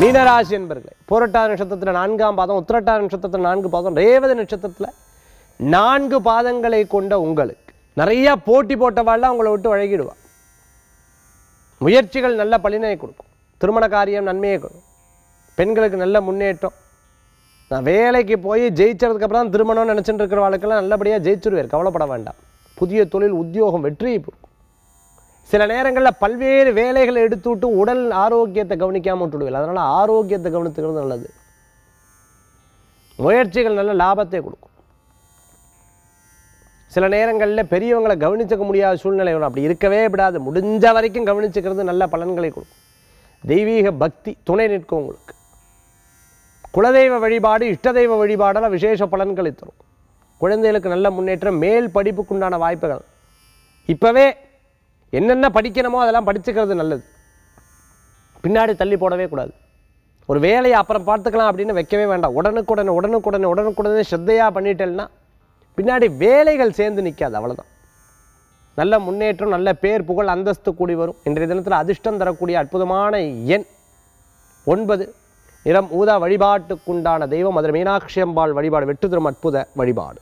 மீனராசி என்பர்களே, பூரட்டாதி நட்சத்திரத்தில் 4ஆம் பாதம், உத்திரட்டாதி நட்சத்திரத்தில் 4 பாதம், ரேவதி நட்சத்திரத்தில் 4 பாதங்களை கொண்ட உங்களுக்கு நிறைய போட்டி போட்டவாள்லாம் உங்களை விட்டு வழங்கிடுவா. முயற்சிகள் நல்ல பலனை கொடுக்கும். திருமண காரியம் நன்மையை கொடுக்கும். பெண்களுக்கு நல்ல முன்னேற்றம். நான் வேலைக்கு போய் ஜெயிச்சதுக்கப்புறம் தான் திருமணம்னு நினச்சிட்டு இருக்கிற வாழ்க்கெல்லாம் நல்லபடியாக ஜெயிச்சிருவேர், கவலைப்பட வேண்டாம். புதிய தொழில் உத்தியோகம் வெற்றியை கொடுக்கும். சில நேரங்களில் பல்வேறு வேலைகளை எடுத்துவிட்டு உடல் ஆரோக்கியத்தை கவனிக்காமல் விட்டுடுவேன். அதனால் ஆரோக்கியத்தை கவனித்துக்கிறது நல்லது. முயற்சிகள் நல்ல லாபத்தை கொடுக்கும். சில நேரங்களில் பெரியவங்களை கவனிச்சுக்க முடியாத சூழ்நிலை வரும். அப்படி இருக்கவே விடாது. முடிஞ்ச வரைக்கும் கவனிச்சுக்கிறது நல்ல பலன்களை கொடுக்கும். தெய்வீக பக்தி துணை நிற்கும் உங்களுக்கு. குலதெய்வ வழிபாடு, இஷ்ட தெய்வ வழிபாடெல்லாம் விசேஷ பலன்களை தரும். குழந்தைகளுக்கு நல்ல முன்னேற்றம், மேல் படிப்புக்குண்டான வாய்ப்புகள். இப்போவே என்னென்ன படிக்கணுமோ அதெல்லாம் படிச்சுக்கிறது நல்லது. பின்னாடி தள்ளி போடவே கூடாது. ஒரு வேலையை அப்புறம் பார்த்துக்கலாம் அப்படின்னு வைக்கவே வேண்டாம். உடனுக்குடனே ஸ்ரத்தையாக பண்ணிட்டேன்னா பின்னாடி வேலைகள் சேர்ந்து நிற்காது. அவ்வளோதான். நல்ல முன்னேற்றம், நல்ல பேர் புகழ் அந்தஸ்து கூடி வரும். இன்றைய தினத்தில் அதிர்ஷ்டம் தரக்கூடிய அற்புதமான எண் 9. நிறம் ஊதா. வழிபாட்டுக்குண்டான தெய்வம் மதுரை மீனாட்சி அம்பாள் வழிபாடு. வெற்றி தரும் அற்புத வழிபாடு.